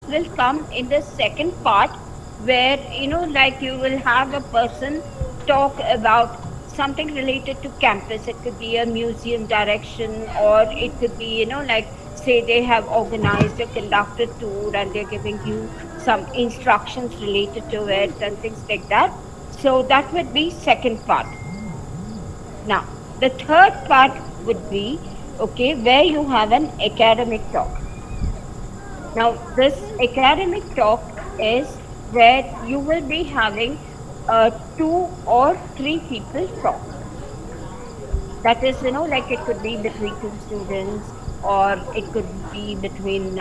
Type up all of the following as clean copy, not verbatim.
will come in the second part, where like you will have a person talk about something related to campus. It could be a museum direction, or it could be like, say they have organized a conducted tour and they're giving you some instructions related to it and things like that. So that would be second part. Now the third part would be, okay, where you have an academic talk. Now, this academic talk is where you will be having two or three people talk. That is, like it could be between two students, or it could be between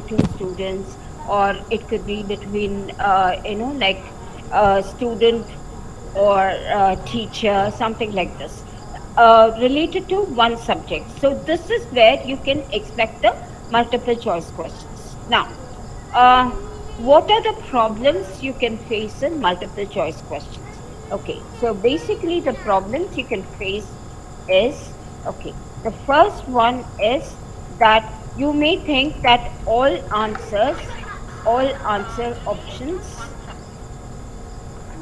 two students, or it could be between like a student or teacher, something like this, related to one subject. So this is where you can expect the multiple choice questions. Now, uh, what are the problems you can face in multiple choice questions? Okay, so basically the problems you can face is, okay, the first one is that you may think that all answer options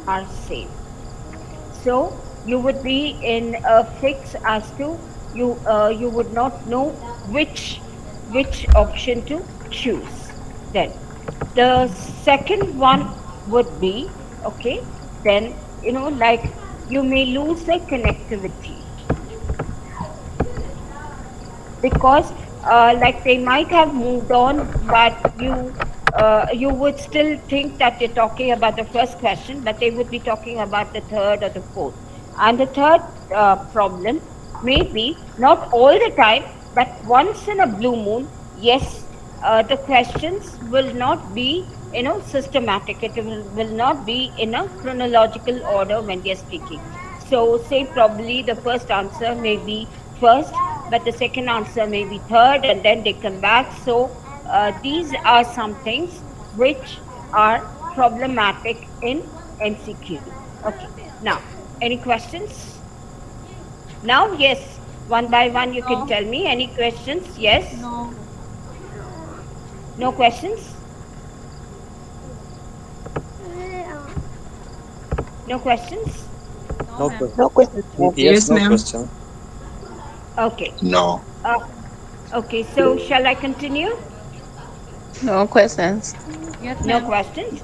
are same. So you would be in a fix as to you would not know which option to choose. Then the second one would be, okay, then like you may lose the connectivity, because like they might have moved on, but you would still think that they're talking about the first question, but they would be talking about the third or the fourth. And the third problem may be, not all the time, but once in a blue moon, yes, the questions will not be systematic. It will not be in a chronological order when we are speaking. So say probably the first answer may be first, but the second answer may be third, and then they come back. So these are some things which are problematic in MCQ. Okay, now any questions? Now, yes, one by one you can tell me. Any questions? Yes? No. No questions? No questions? No, No ma'am. question. No question. Yes, Yes, no ma'am. question. Okay. No. Uh, okay, so shall I continue? No questions. Yes, No ma'am. questions?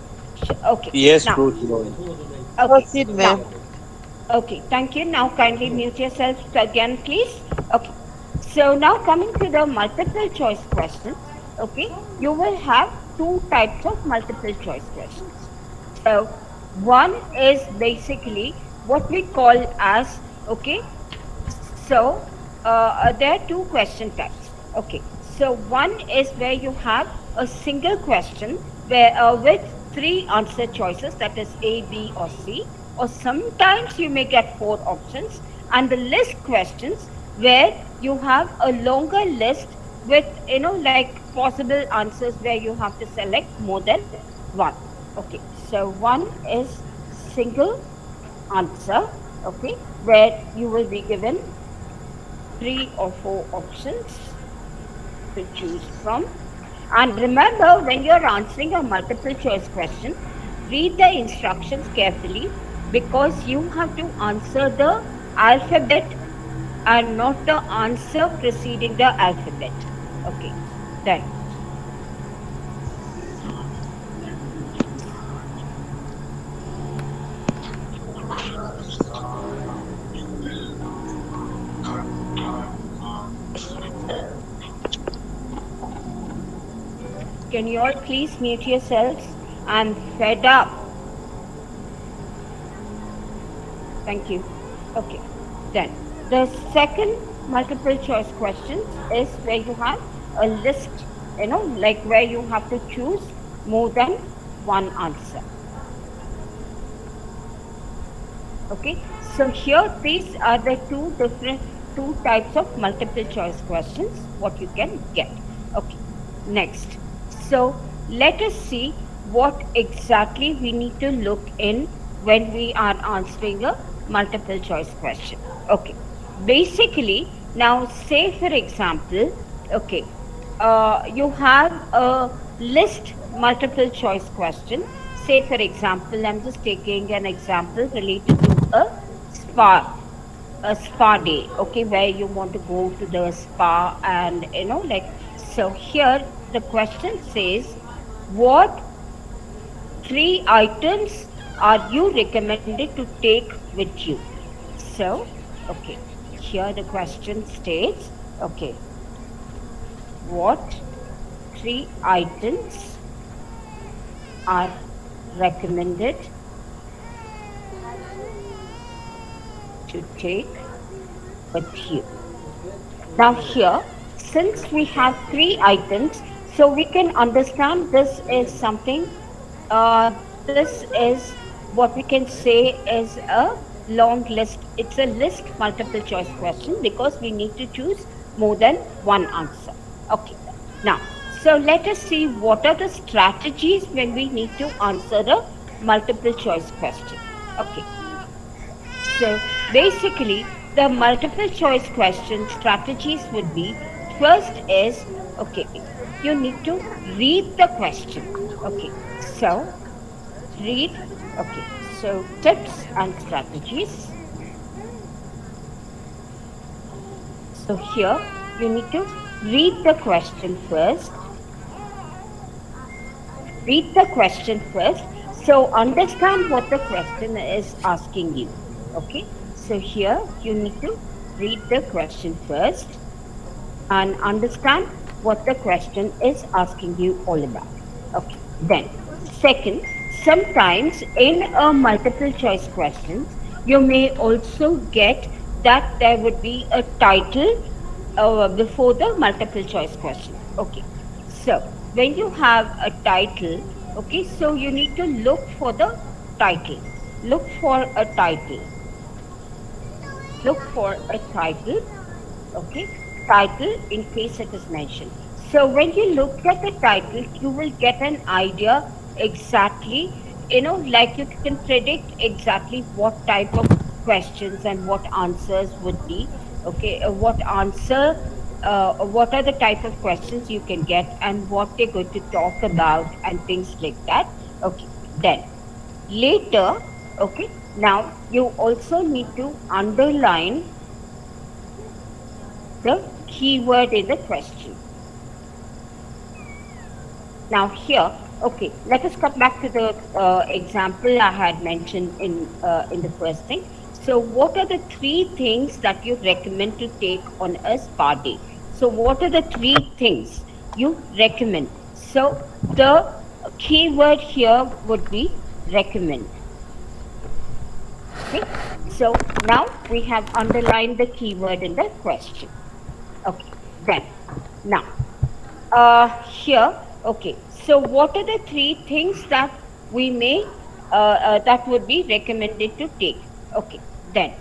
Okay, Yes, now, good Lord. okay, Proceed, now, ma'am. okay, thank you. Now kindly mute yourself again, please. Okay, so now coming to the multiple choice questions, okay, you will have two types of multiple choice questions. So one is basically what we call as, okay, so there are two question types. Okay, so one is where you have a single question where with three answer choices, that is A, B, or C, or sometimes you may get four options, and the list questions where you have a longer list with like possible answers where you have to select more than one. Okay, so one is single answer, okay, where you will be given three or four options to choose from. And remember, when you're answering a multiple choice question, read the instructions carefully, because you have to answer the alphabet and not the answer preceding the alphabet. Okay, then. Can you all please mute yourselves? I'm fed up. Thank you. Okay, then the second multiple choice question is where you have a list, like where you have to choose more than one answer. Okay, so here these are the two types of multiple choice questions what you can get. Okay, next. So let us see what exactly we need to look in when we are answering a multiple choice question. Okay, basically, now say for example, Okay. You have a list multiple choice question. Say, for example, I'm just taking an example related to spa, a spa day. Okay, where you want to go to the spa, and like, so here the question says, what three items are you recommended to take with you? So, okay, here the question states, okay, what three items are recommended to take with you? Now, here, since we have three items, so we can understand this is something, this is what we can say is a long list. It's a list multiple choice question because we need to choose more than one answer. Okay. Now, so let us see what are the strategies when we need to answer a multiple choice question. Okay. So basically, the multiple choice question strategies would be, first is, okay, you need to read the question. Okay, so read, okay, so tips and strategies. So here you need to read the question first. Read the question first. So understand what the question is asking you. Okay, so here you need to read the question first and understand what the question is asking you all about. Okay. Then, second, sometimes in a multiple choice questions, you may also get that there would be a title before the multiple choice question. Okay. So, when you have a title, okay, so you need to look for the title. Look for a title. Look for a title, okay, title in case it is mentioned. So when you look at the title, you will get an idea exactly, like you can predict exactly what type of questions and what answers would be. Okay, what are the type of questions you can get and what they're going to talk about and things like that. Okay, then later, okay, now you also need to underline the keyword in the question. Now here, okay, let us come back to the example I had mentioned in the first thing. So, what are the three things that you recommend to take on a spa day? So, what are the three things you recommend? So, the keyword here would be recommend. Okay, so now we have underlined the keyword in the question. Okay, then now here, okay, so what are the three things that we may that would be recommended to take? Okay, then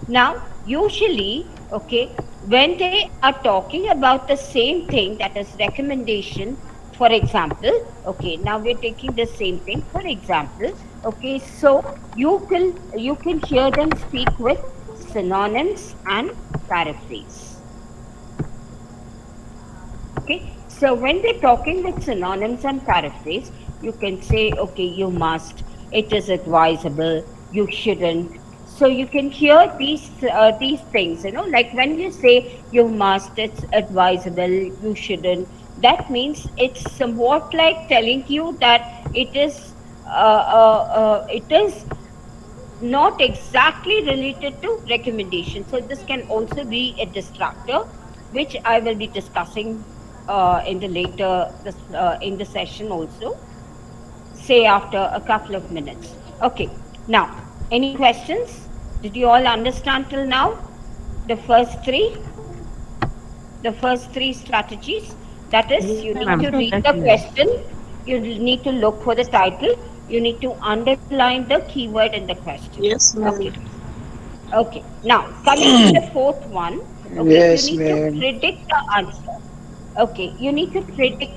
now usually, okay, when they are talking about the same thing, that is recommendation, for example, okay, now we're taking the same thing, for example, okay, so you can hear them speak with synonyms and paraphrase. Okay, so when they're talking with synonyms and paraphrase, you can say, okay, you must, it is advisable, you shouldn't. So you can hear these things, like when you say you must, it's advisable, you shouldn't. That means it's somewhat like telling you that it is not exactly related to recommendation. So this can also be a distractor, which I will be discussing in the later this in the session also. Say after a couple of minutes. Okay. Now, any questions? Did you all understand till now? The first three, the first three strategies. That is, you Yes, need to ma'am. read the question, you need to look for the title, you need to underline the keyword in the question. Yes, Okay. ma'am. Okay. Now, coming to the fourth one, okay, you Yes, need to ma'am. predict the answer. Okay, you need to predict.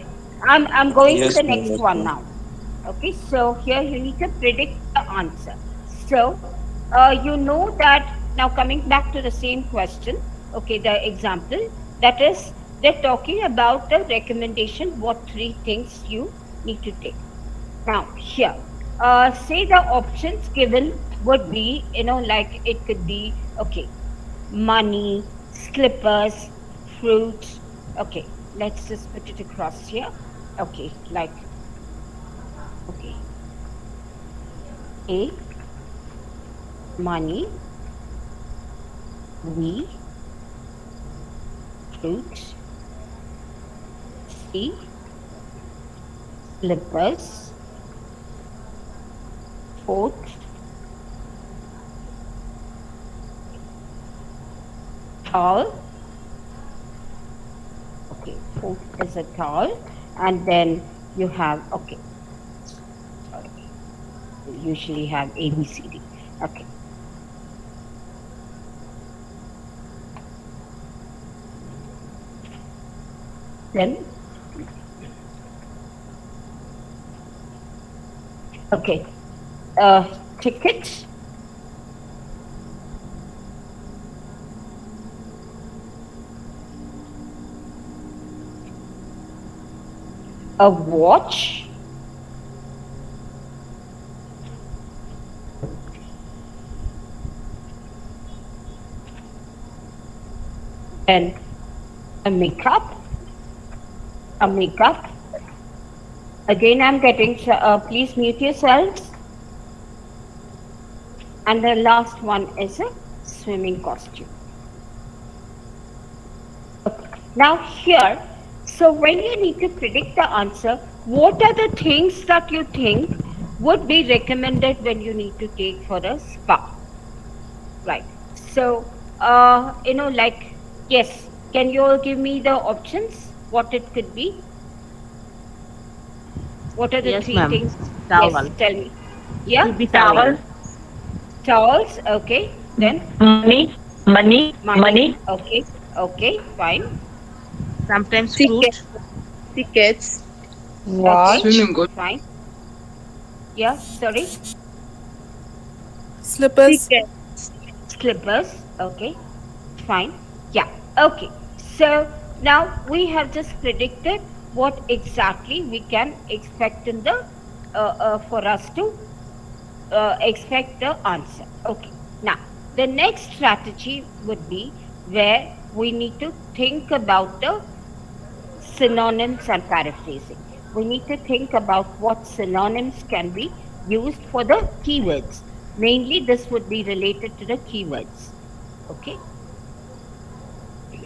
I'm going to the Yes, ma'am. next Yes, one ma'am. now. Okay, so here you need to predict the answer. So, you know that now coming back to the same question, okay, the example, that is, they're talking about the recommendation, what three things you need to take. Now, here, say the options given would be, like it could be, okay, money, slippers, fruits. Okay, let's just put it across here. Okay, like, okay, A, money, B, fruits, C, slippers, fourth, towel. Okay, fourth is a towel, and then you have, okay, sorry, you usually have A, B, C, D. Okay. Then, okay, tickets, a watch, and a makeup, a makeup. Again, I'm getting, please mute yourselves. And the last one is a swimming costume. Okay. Now here, so when you need to predict the answer, what are the things that you think would be recommended when you need to take for a spa? Right. So, like, yes, can you all give me the options? What it could be? What are the Yes, three ma'am. things? Yes, Towel. tell me. It Yeah, will be Towel, towel. towels. Okay. Then money, money, money. money, Okay. Okay. Fine. Sometimes Ticket, fruit. tickets, Okay. watch, Fine. Yeah. Sorry. Slippers. ticket. Slippers. Okay. Fine. Yeah. Okay. So now we have just predicted what exactly we can expect in the for us to expect the answer. Okay. Now the next strategy would be where we need to think about the synonyms and paraphrasing. We need to think about what synonyms can be used for the keywords. Mainly, this would be related to the keywords. Okay.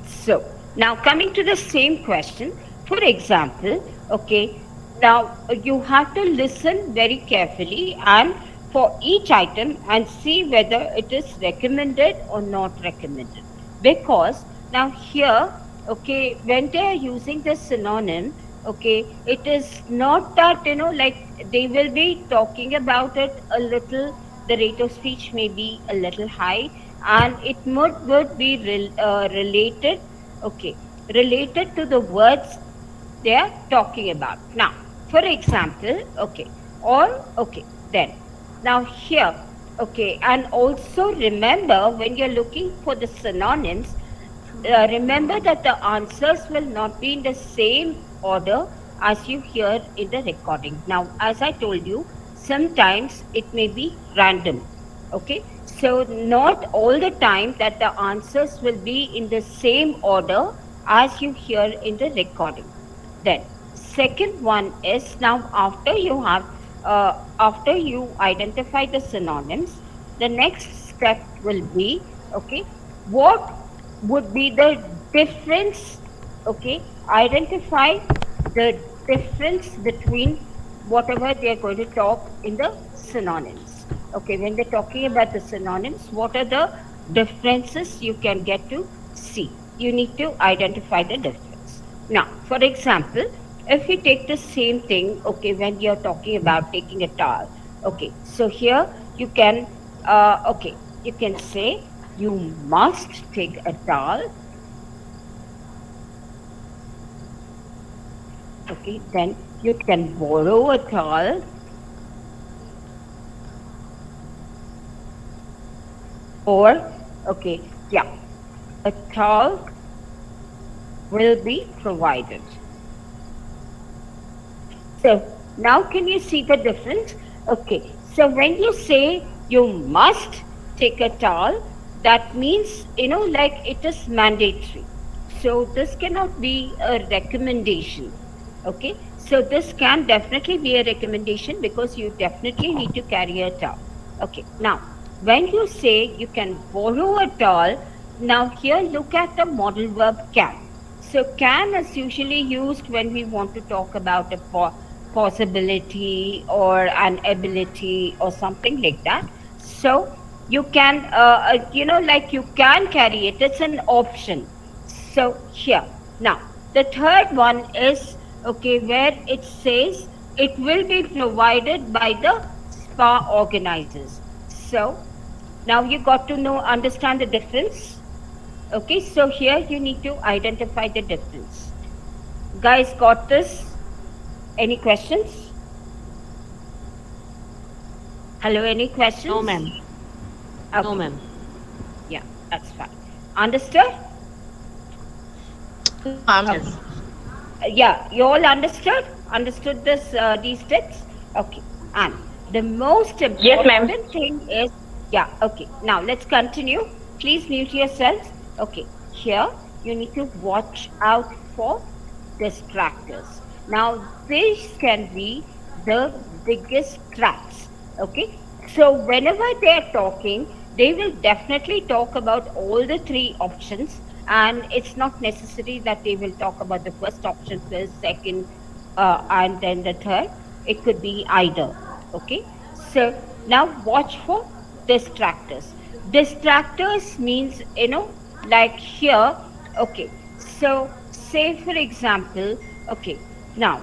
So now coming to the same question, for example, okay, now you have to listen very carefully and for each item and see whether it is recommended or not recommended. Because now here, okay, when they are using the synonym, okay, it is not that, like they will be talking about it a little, the rate of speech may be a little high and it would be related, okay, related to the words they are talking about. Now, for example, okay, or okay, then now here, okay, and also remember when you're looking for the synonyms, remember that the answers will not be in the same order as you hear in the recording. Now, as I told you, sometimes it may be random. Okay, so not all the time that the answers will be in the same order as you hear in the recording. Then, second one is now after you identify the synonyms, the next step will be, okay, what would be the difference, okay, identify the difference between whatever they are going to talk in the synonyms. Okay, when they're talking about the synonyms, what are the differences you can get to see? You need to identify the difference. Now, for example, if we take the same thing, okay, when you're talking about taking a towel, okay, so here you can, okay, you can say you must take a towel. Okay, then you can borrow a towel. Or, okay, yeah, a towel will be provided. So now can you see the difference? Okay. So when you say you must take a towel, that means, like it is mandatory. So this cannot be a recommendation. Okay. So this can definitely be a recommendation because you definitely need to carry a towel. Okay. Now, when you say you can borrow a towel, now here look at the modal verb can. So can is usually used when we want to talk about a possibility or an ability or something like that. So you can, like you can carry it. It's an option. So here now the third one is okay where it says it will be provided by the spa organizers. So now you got to know understand the difference. Okay, so here you need to identify the difference. Guys, got this? Any questions? Hello, any questions? No, ma'am. Okay. No, ma'am. Yeah, that's fine. Understood? Yes. Yeah, you all understood? Understood this these tips? Okay. And the most Yes, ma'am. important thing is, yeah, okay. Now let's continue. Please mute yourselves. Okay. Here you need to watch out for distractors. Now these can be the biggest traps. Okay. So whenever they are talking, they will definitely talk about all the three options, and it's not necessary that they will talk about the first option first, second, and then the third. It could be either. Okay. So now watch for distractors. Distractors means, like here. Okay. So say for example, okay. Now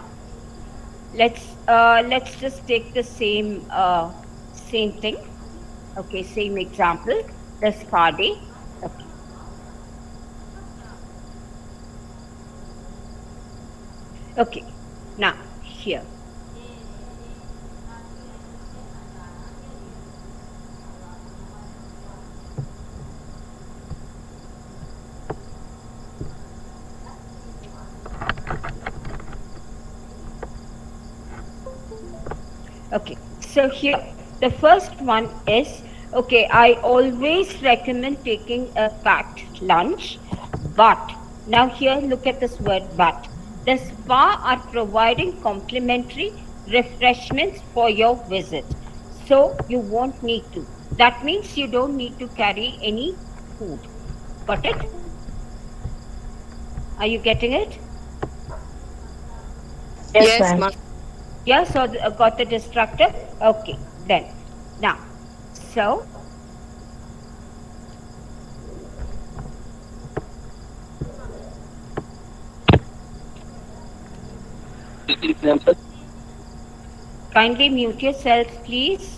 let's just take the same thing. Okay, same example. The spa day. Okay. Okay. Now here. Okay. So here the first one is okay. I always recommend taking a packed lunch, but now here look at this word but. The spa are providing complimentary refreshments for your visit. So you won't need to. That means you don't need to carry any food. Got it? Are you getting it? Yes, ma'am. Yeah, so got the distractor? Okay, then. Now, so kindly mute yourself, please.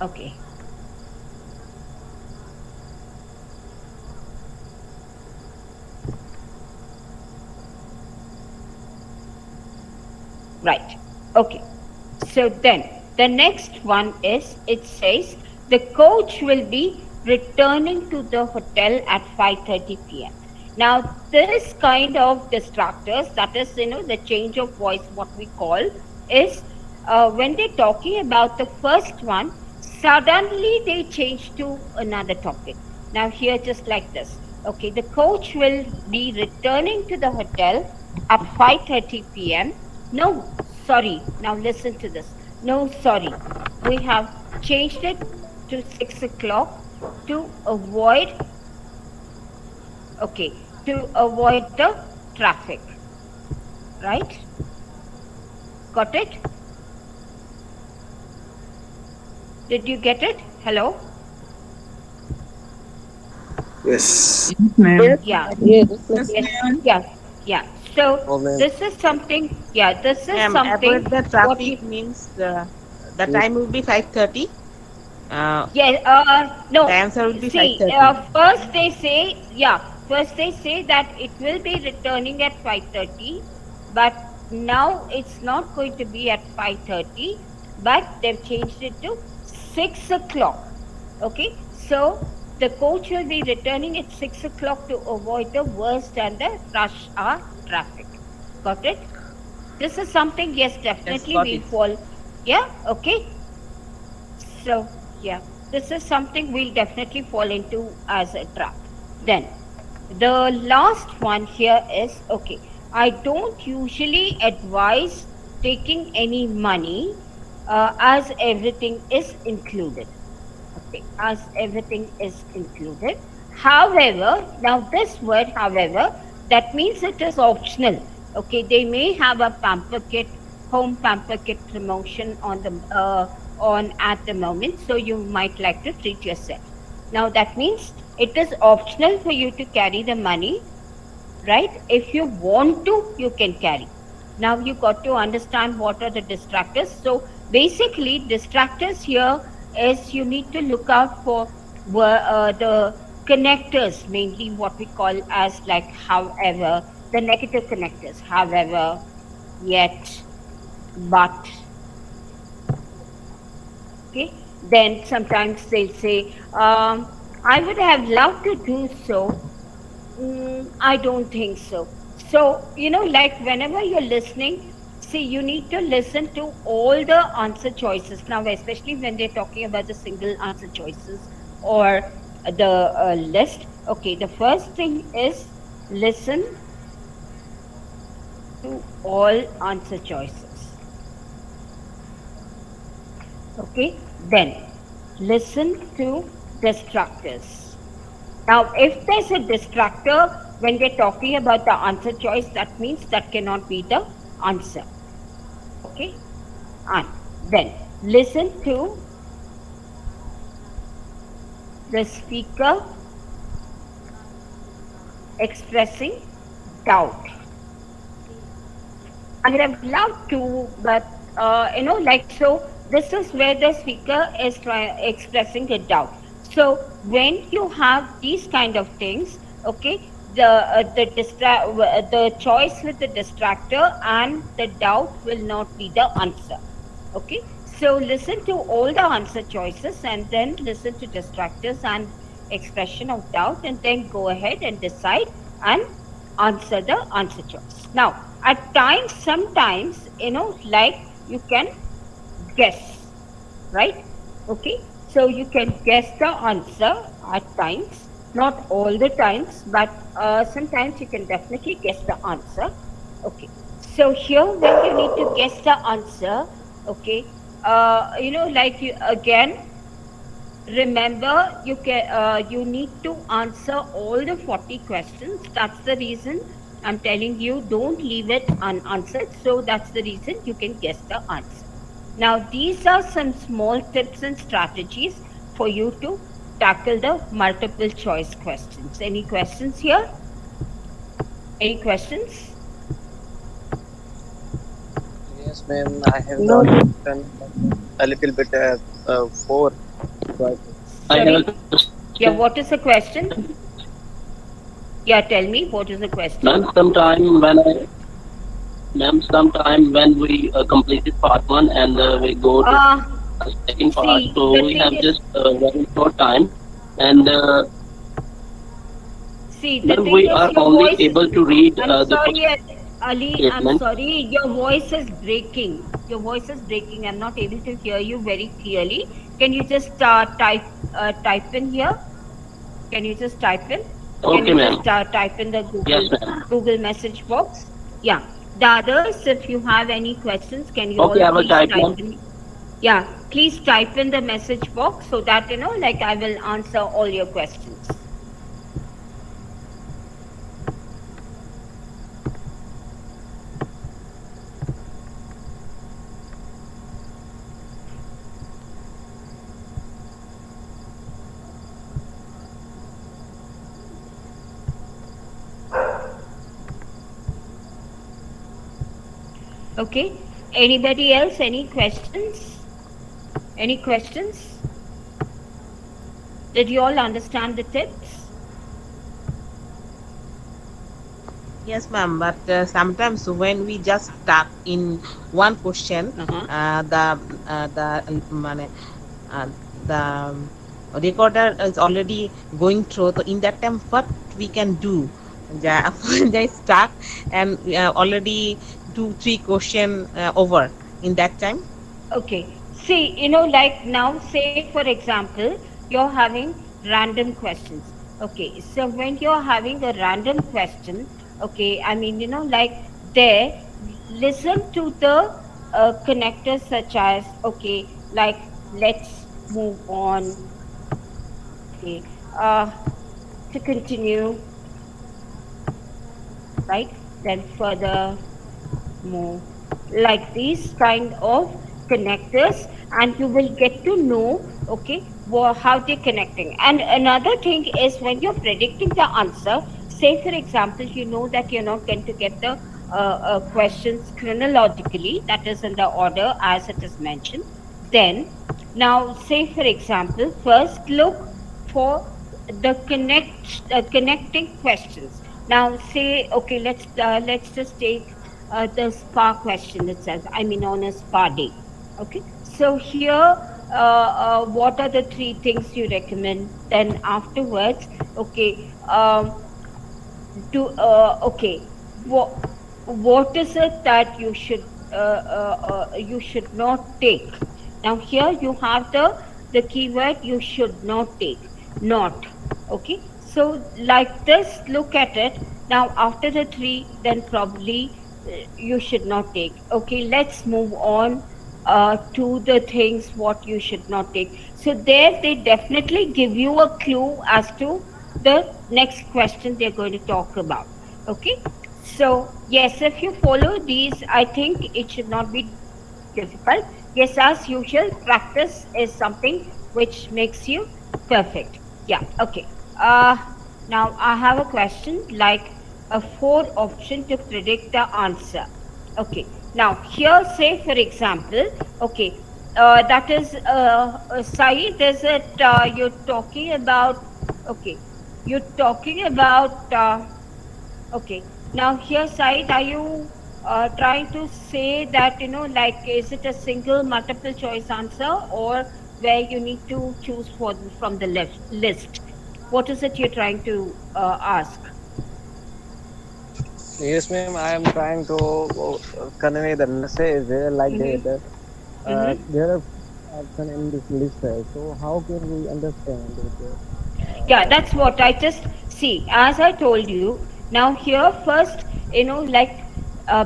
Okay. Right. Okay. So then the next one is it says the coach will be returning to the hotel at 5:30 p.m. Now this kind of distractors, that is the change of voice, what we call is when they're talking about the first one, suddenly they change to another topic. Now here just like this. Okay, the coach will be returning to the hotel at 5:30 p.m. No, sorry. Now listen to this. No, sorry. We have changed it to 6 o'clock to avoid, okay, to avoid the traffic. Right? Got it? Did you get it? Hello? Yes. Ma'am. Yeah. Yes. Yeah. Yeah. So Oh, ma'am. this is something. Yeah. This is Ma'am, something. avoid the What you? traffic means the time will be 5:30. Yeah. No. The answer will be See. 5:30. First they say. Yeah. First they say that it will be returning at 5:30, but now it's not going to be at 5:30. but they've changed it to 6 o'clock. Okay, so the coach will be returning at 6 o'clock to avoid the worst and the rush hour traffic. Got it? This is something, yes, Yes, definitely got we'll it. fall. Yeah, okay. So, yeah, this is something we'll definitely fall into as a trap. Then, the last one here is okay, I don't usually advise taking any money as everything is included. Okay, as everything is included. However, now this word, however, that means it is optional. Okay, they may have a pamper kit, home pamper kit promotion on the on at the moment, so you might like to treat yourself. Now that means it is optional for you to carry the money, right? If you want to, you can carry. Now you got to understand what are the distractors. So basically, distractors here is you need to look out for the connectors, mainly what we call as like however, the negative connectors, however, yet, but. Okay, then sometimes they'll say, I would have loved to do so. I don't think so. So, like whenever you're listening, see, you need to listen to all the answer choices. Now, especially when they're talking about the single answer choices or the list. Okay, the first thing is listen to all answer choices. Okay, then listen to distractors. Now, if there's a distractor when we're talking about the answer choice, that means that cannot be the answer. Okay, and then listen to the speaker expressing doubt. I would have loved to, but like so. This is where the speaker is expressing a doubt. So when you have these kind of things, okay, the choice with the distractor and the doubt will not be the answer. Okay, so listen to all the answer choices and then listen to distractors and expression of doubt, and then go ahead and decide and answer the answer choice. Now, at times, sometimes, like you can guess, right? Okay, so you can guess the answer at times, not all the times, but sometimes you can definitely guess the answer. Okay, so here when you need to guess the answer, okay, like you again remember, you need to answer all the 40 questions. That's the reason I'm telling you, don't leave it unanswered. So that's the reason you can guess the answer. Now these are some small tips and strategies for you to tackle the multiple choice questions. Any questions here? Any questions? Yes, ma'am. I have No, gotten a little bit four. But I have Sorry? a question. Yeah, what is the question? Yeah, tell me, what is the question? Ma'am, sometime when we completed part one and we go to uh second part, See, so the we thing have is, just very short time, and see, the ma'am, thing we is, are your only voice is. able to read I'm the first sorry, Ali. I'm statement. sorry. Your voice is breaking. Your voice is breaking. I'm not able to hear you very clearly. Can you just type in here? Can you just type in? Can Okay, you ma'am. just type in the Yes, ma'am. Google message box? Yeah. The others, if you have any questions, can you Okay, all I will please type, type ma'am. in? Yeah, please type in the message box so that like I will answer all your questions. Okay. Anybody else? Any questions? Any questions? Did you all understand the tips? Yes, ma'am. But sometimes when we just stuck in one question, Uh-huh. the uh, the recorder is already going through. So in that time, what we can do? When they stuck and already 2 3 question over in that time. Okay. See, like now, say for example, you're having random questions. Okay. So when you're having a random question, okay, I mean, like there, listen to the connectors such as, okay, like let's move on. Okay. To continue, right? Then further move, like these kind of connectors, and you will get to know, okay, how they're connecting. And another thing is when you're predicting the answer, say for example, you know that you're not going to get the questions chronologically, that is in the order as it is mentioned. Then now say for example, first look for the connecting questions. Now say, okay, let's just take the spa question itself. I mean, on a spa day. Okay. So here, what are the three things you recommend? Then afterwards, okay, okay, what what is it that you should not take? Now here you have the keyword you should not take, not. Okay, so like this, look at it. Now after the three, then probably you should not take. Okay, let's move on to the things what you should not take. So there they definitely give you a clue as to the next question they're going to talk about. Okay, so yes, if you follow these, I think it should not be difficult. Yes, as usual, practice is something which makes you perfect. Yeah, okay. uh Now I have a question like a four option to predict the answer. Okay, now here say for example, okay, that is Sai, is it you're talking about? Okay, you're talking about okay. Now here side, are you trying to say that, like, is it a single multiple choice answer, or where you need to choose from the left list? What is it you're trying to ask? Yes, ma'am. I am trying to convey the message like Mm-hmm. that. Mm-hmm. There are options in this list. So how can we understand it? Yeah, That that's what I just see. As I told you, now here first, like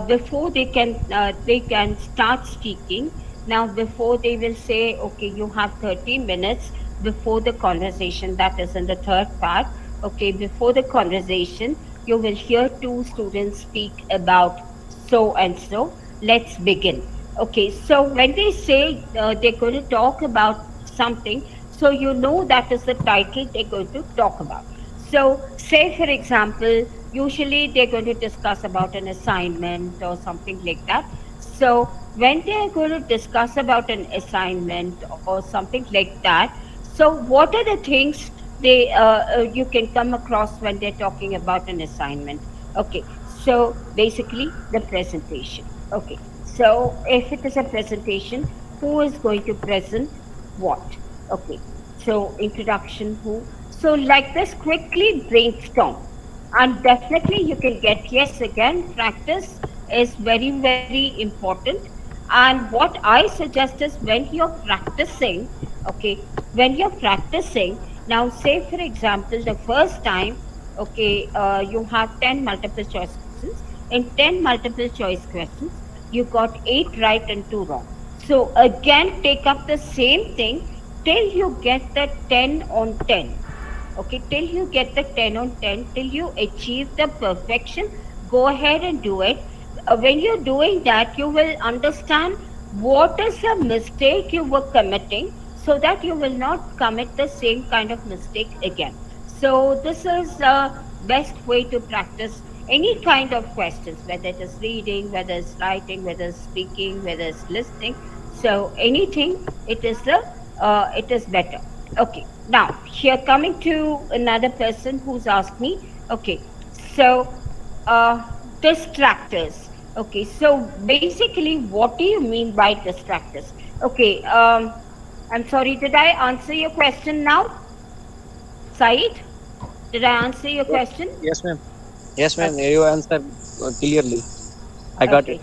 before they can start speaking. Now before they will say, okay, you have 30 minutes before the conversation. That is in the third part. Okay, before the conversation, you will hear two students speak about so and so. Let's begin. Okay, so when they say they're going to talk about something, so you know that is the title they're going to talk about. So, say for example, usually they're going to discuss about an assignment or something like that. So, when they're going to discuss about an assignment or something like that, so what are the things you can come across when they're talking about an assignment? Okay, so basically the presentation. Okay, so if it is a presentation, who is going to present what? Okay, so introduction, who? So like this, quickly brainstorm, and definitely you can get, yes, again, practice is very, very important. And what I suggest is when you're practicing, okay, when you're practicing, now say for example, the first time, okay, you have 10 multiple choice questions. In 10 multiple choice questions, you got 8 right and 2 wrong. So again, take up the same thing till you get the 10 on 10. Okay, till you get the 10 on 10, till you achieve the perfection, go ahead and do it. When you're doing that, you will understand what is the mistake you were committing, so that you will not commit the same kind of mistake again. So this is the best way to practice any kind of questions, whether it is reading, whether it's writing, whether it's speaking, whether it's listening. So anything, it is better. Okay, now here coming to another person who's asked me. Okay, so Uh, Distractors. Okay, so basically, what do you mean by distractors? Okay, I'm sorry, did I answer your question now, Said? Did I answer your Yes, question? yes, ma'am. Yes, ma'am. Okay, You answered clearly. I got it. okay.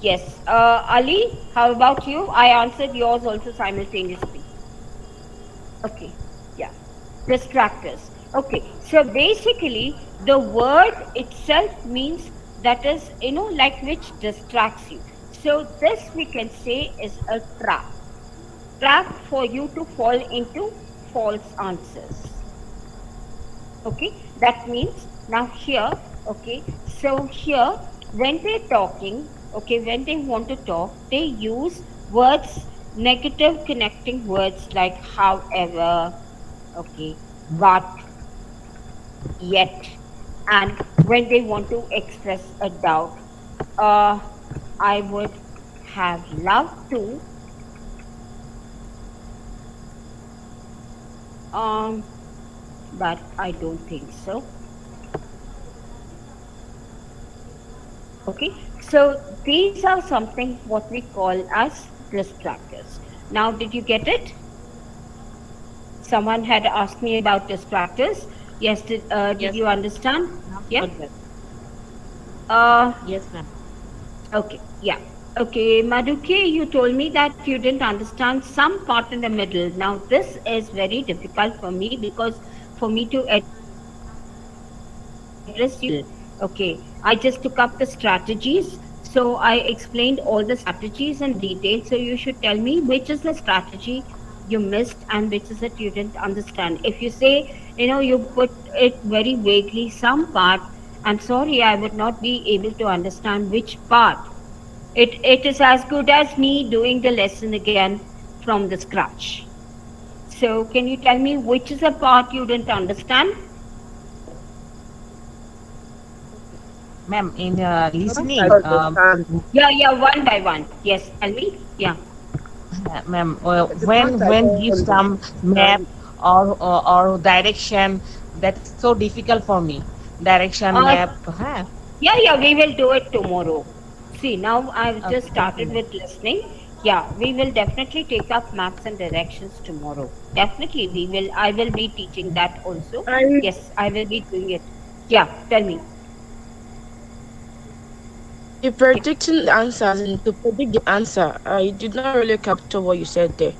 Yes. Ali, how about you? I answered yours also simultaneously. Okay, yeah. Distractors. Okay, so basically, the word itself means that is, like which distracts you. So, this we can say is a trap for you to fall into false answers. Okay, that means now here, okay, so here when they're talking, okay, when they want to talk, they use words, negative connecting words like however, okay, but, yet, and when they want to express a doubt, uh I would have loved to, um but I don't think so. Okay, so these are something what we call as distractors. Now, did you get it? Someone had asked me about distractors. Yes, did Yes, you ma'am. understand? Now Yeah. got that. Uh, Yes, ma'am. okay, yeah. Okay, Madhuki, you told me that you didn't understand some part in the middle. Now, this is very difficult for me because for me to address you in detail, okay, I just took up the strategies. So I explained all the strategies in detail. So you should tell me which is the strategy you missed and which is it you didn't understand. If you say, you put it very vaguely, some part, I'm sorry, I would not be able to understand which part. It is as good as me doing the lesson again from the scratch. So can you tell me which is the part you didn't understand? Ma'am, in Not listening, understand. Yeah, yeah, one by one. Yes, tell me. Yeah. ma'am, It is not I when don't give some map understand. or direction, that is so difficult for me. Direction Uh, map, huh? yeah, yeah, we will do it tomorrow. See, now I've just Okay, started ma'am. with listening. Yeah, we will definitely take up maps and directions tomorrow. Definitely, we will. I will be teaching that also. And Yes, I will be doing it. Yeah, tell me. the predicting the answers and to predict the answer, I did not really capture what you said there.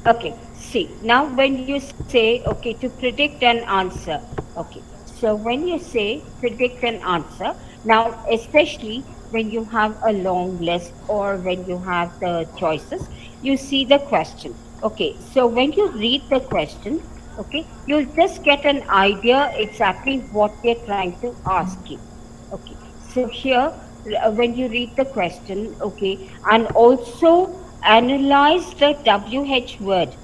Okay, see, now when you say, okay, to predict an answer, okay, so when you say predict an answer, now, especially when you have a long list or when you have the choices, you see the question. Okay, so when you read the question, okay, you'll just get an idea exactly what they're trying to ask you. Okay, so here, when you read the question, okay, and also analyze the WH word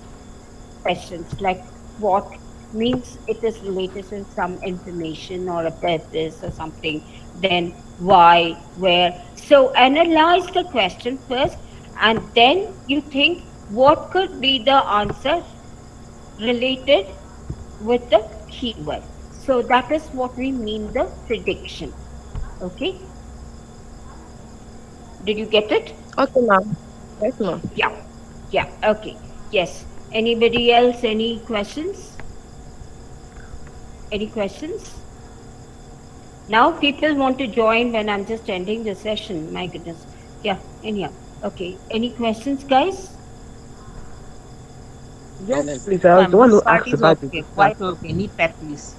questions like what means it is related to some information or a purpose or something, then why, where. So analyze the question first, and then you think what could be the answer related with the keyword. So that is what we mean the prediction. Okay, did you get it? Okay, ma'am. Yes, ma'am. Yeah, yeah, okay, yes. Anybody else, any questions? Any questions? Now people want to join when I'm just ending the session. My goodness. Yeah, anyhow. Okay. Any questions, guys? No, Yes, ma'am. please. I was Ma'am, the one this who part asked is about it. okay, quite okay. Need practice.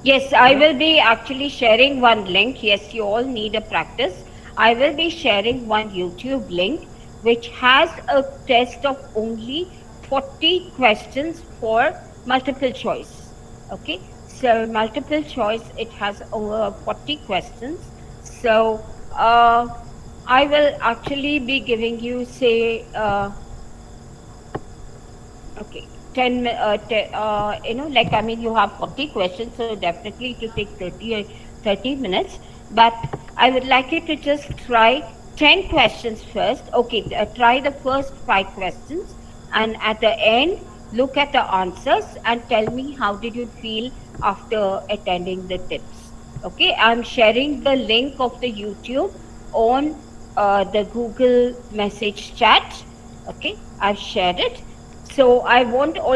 Yes, I Hello? will be actually sharing one link. Yes, you all need a practice. I will be sharing one YouTube link which has a test of only 40 questions for multiple choice. Okay, so multiple choice, it has over 40 questions. So, I will actually be giving you, say, okay, 10, like, I mean, you have 40 questions, so definitely to take 30 minutes. But I would like you to just try 10 questions first. Okay, try the first 5 questions. And at the end, look at the answers and tell me how did you feel after attending the tips. Okay, I'm sharing the link of the YouTube on the Google message chat. Okay, I've shared it. So I want all